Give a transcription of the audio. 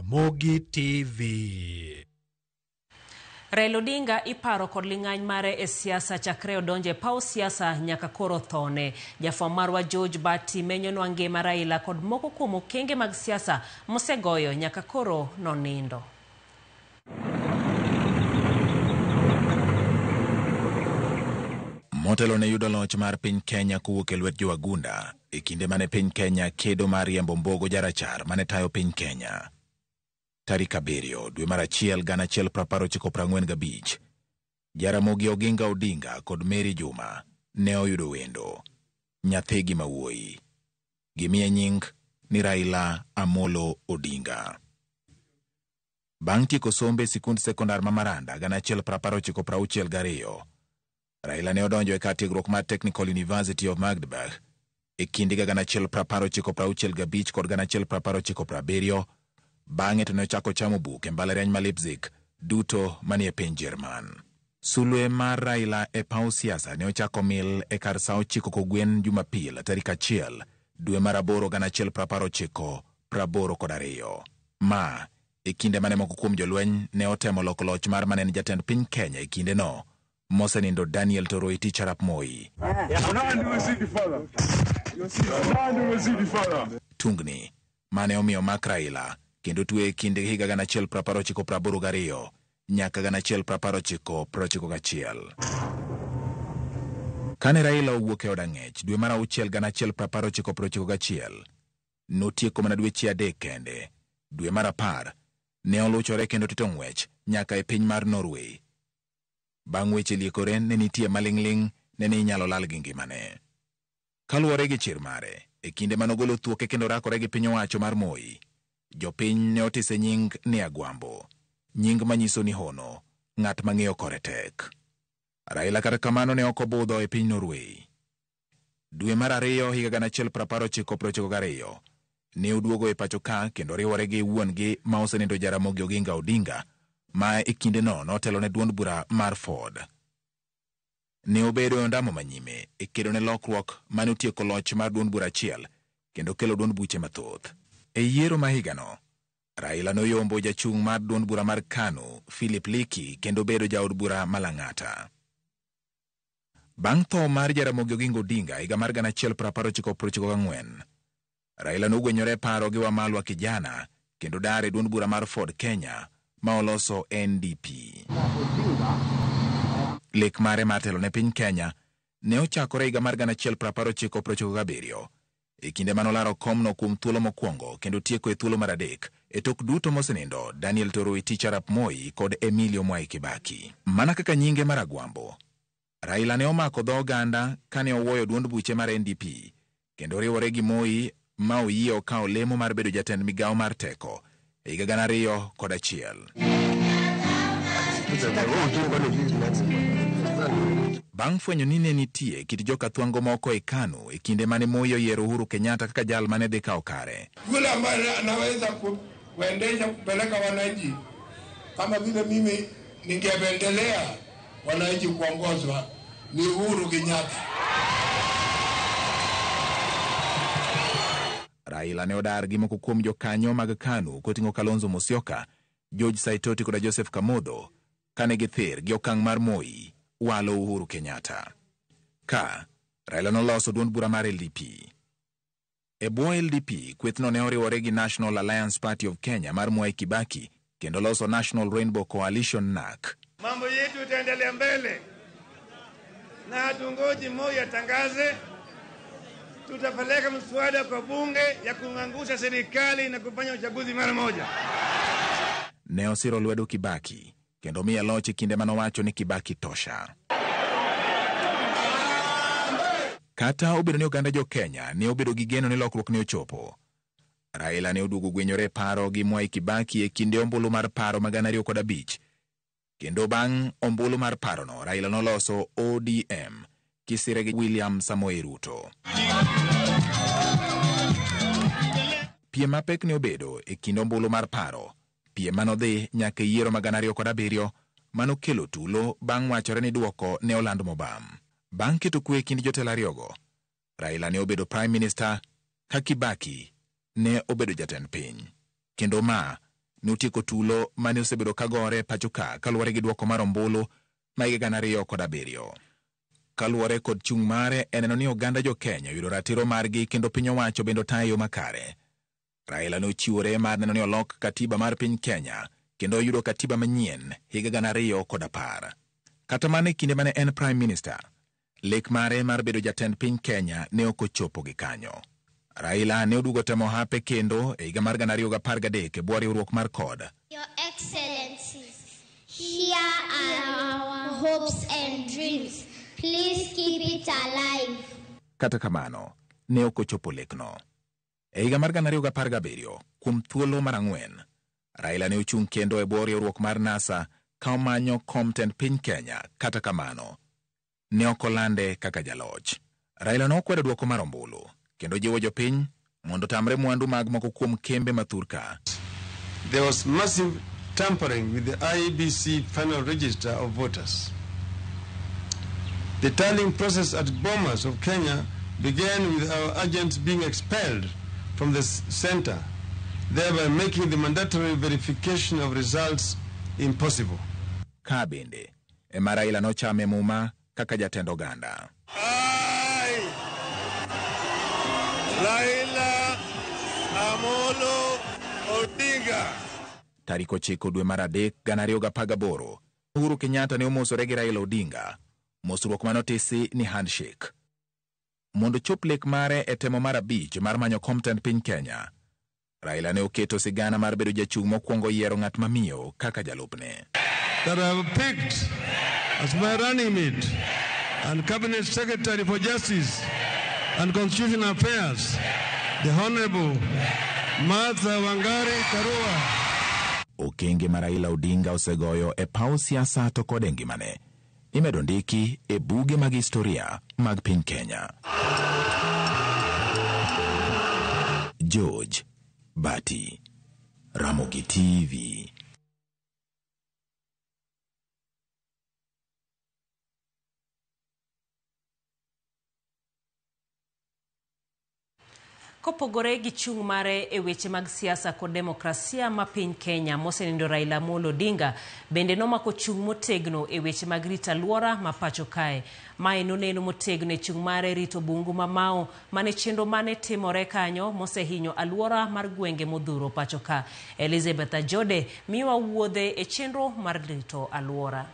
Jaramogi TV. Raila Odinga iparo kod ling'any mare e siasa chakre odonje paw siasa nyaka koro thone. Jafwamb marwa George Bati menyonwa ngima Raila kod moko kuom okenge mag siasa mosegoyo nyaka koro nonindo. Motelo ne yudo loch mar piny Kenya kowuok e lwet jowagunda e kinde mane piny Kenya kedo mar riembo mbogo jarachar mane tayo piny Kenya. Tarik 7 dwe mar 1 1945, Jaramogi Oginga Odinga kod Mary Juma ne oyudo wendo, nyathigi mawuoyi. Gimiye nying ni Raila Amolo Odinga. Bang' tieko sombe e sikund sekondar ma Maranda 1962, Raila ne odonjo e kar tiegruok mar Technical University of Magdeburg e kinde 1965 kod 1970. Bang'e to ne ochako chamo buk e mbalariany ma Leipzig, duto manie piny Jerman. Sulwe mar Raila e paw siasa ne ochako mil e kar sa 9 kogwen Jumapil tarik 1 dwe mar 8 1982. Ma e kinde mane moko kuom jolweny ne otemo loko loch mar manen jatend piny Kenya e kinde no, mosenindo Daniel Toroitich arap Moi. Tungni mane omiyo mak Raila kendo twe kinde higa 1982 nyaka 1991. Kane Raila owuok e od ang'ech dwe mar 6 1991, notieko mana dweche 3 kende. Dwe mar 10 ne oluchore kendo tito ng'wech nyaka e piny mar Norway. Bang' weche liekore ne nitie maling'ling' ne inyalo lal gi ngimane. Kaluwore gi chir mare, e kinde manogolo thuoke kendo rakore gi piny owacho mar Moi, jopiny ne otise nying ni Agwambo, nying manyiso ni hono, ng'at mang'eyo kore tek. Raila kata kamano ne ok obudho e piny Norway. Dwe mar 2 higa 1992 ne oduogo e pacho ka kendo riwore gi wuon-gi ma osenindo Jaramogi Oginga Odinga, ma e kinde no notelo ne duond bura mar Ford. Ne obedo ondamo manyime e kedo ne lokruok mane otieko loch mar duond bura achiel kendo kelo duond buche mathoth. E yiero ma higano, Raila noyombo jachung' mar duond bura mar KANU, Philip Liki, kendo bedo jaod bura Malang'ata. Bang' tho mar Jaramogi Oginga Odinga higa mar 1994, Raila nogwenyore paro gi Wamalwa kijana kendo dar e duond bura mar Ford Kenya ma oloso NDP. Lek mare mar telo ne piny Kenya ne ochakore higa mar 1997 e kinde manolaro komno kuom thuolo mokwongo kendo tieko e thuolo mar 3 e tok duto mosenindo Daniel Toroitich arap Moi kod Emilio Mwai Kibaki. Mana kaka nyinge mar Agwambo, Raila ne omako dho oganda kane owuoyo duond buche mar NDP kendo riwore gi Moi ma oyie okawo lemo mar bedo jatend migawo mar teko e higa 2001. Bang' fwenyo ni ne nitie kit joka thwango moko e KANU e kinde mane Moi oyiero Uhuru Kenyatta kaka jal mane dhi kawo kare. Yule ambaye anaweza kuendesha kupeleka wananchi kama vile mimi ningependelea wananchi kuongozwa ni Uhuru Kenyatta. Raila ne odar gi moko kuom jokanyo mag KANU koting'o Kalonzo Musyoka, George Saitoti kod Joseph Kamodho kane githir gi okang' mar Moi walo Uhuru Kenyatta. Raila noloso duond bura mar LDP. E bwo LDP, kwethno ne oriwore gi National Alliance Party of Kenya mar Mwai Kibaki kendo loso National Rainbow Coalition NAC. Mambo yetu itaendelea mbele na hatungoji Moi atangaze. Tutapeleka mswada kwa bunge ya kuangusha serikali na kufanya uchaguzi mara moja. Ne osiro lwedo Kibaki kendo miya loch kinde manowacho ni Kibaki tosha. Kata obedo ni oganda jo Kenya ne obedo gi geno ni lokruok ne ochopo, Raila ne oduogo gwenyore paro gi Mwai Kibaki e kinde ombulu mar paro ma 2005, kendo bang' ombulu mar parono Raila noloso ODM kisire gi William Samoei Ruto. Piem mapek ne obedo e kinde ombulu mar paro, piem manodhi nyaka yiero ma 2007 manokelo tulo bang' wachore ni duoko ne oland mobam. Bang' keto kwe kind jotelo ariyogo, Raila ne obedo Prime Minister ka Kibaki ne obedo jatend piny, kendo ma notieko tulo mane osebedo kagore pachoka kaluwore gi dwoko mar ombulu ma higa 2007. Kaluwore kod chung' mare eneno ni oganda jo Kenya yudo ratiro margi kendo piny owacho bendo tayo makare. Raila nochiwore mar neno ni olok katiba mar piny Kenya kendo yudo katiba manyien higa 2010. Kata mane kinde mane en Prime Minister, lek mare mar bedo jatend piny Kenya ne ok ochopo gi kanyo. Raila ne odugo temo hape kendo e higa mar 2013 e bwo riwruok mar CORD. Your Excellencies, here are our hopes and dreams. Please keep it alive. Kata kamano, ne ok ochopo lekno. E higa mar 2017, kuom thuolo mar 4, Raila ne ochung' kendo e bwo riwruok mar NASA ka omanyo kom tend piny Kenya. Kata kamano, ne ok olande kaka jaloch. Raila nokwedo dwoko mar ombulu kendo jiwo jopiny mondo tamre mwandu mag moko kuom kembe mathurka. There was massive tampering with the IEBC final register of voters. The tallying process at Bomas of Kenya began with our agents being expelled from the center, thereby making the mandatory verification of results impossible. Kabende, ema Raila nochame muma kaka jatend oganda. Raila Amolo Odinga. Tarik 9 dwe mar 3, 2018, Uhuru Kenyatta ne omosore gi Raila Odinga. Mosruok manotisi ni handshake. Mondo chop lek mare e temo mar 5 mar manyo kom tend piny Kenya, Raila ne oketo sigana mar bedo jachung' mokwongo yiero ng'at mamiyo kaka jalupne. That I have picked as my running mate and Cabinet Secretary for Justice and Constitutional Affairs, the Honorable Martha Wangari Karua. Okenge ma Raila Odinga osegoyo e paw siasa to kod ngimane imedo ndiki e buge mag historia mag piny Kenya. George Bati, Ramogi TV. Kopogore gi chung' mare e weche mag siasa kod demokrasia ma piny Kenya, mosenindo Raila Amolo Odinga bende nomako chung' motegno e weche mag rito alwora ma pacho kae. Mae noneno motegno e chung' mare rito bungu ma Mau mane chenro mane timore kanyo mosehinyo alwora mar gwenge modhuro pacho ka. Elizabeth Ajode miwa wuodhe e chenro mar rito alwora.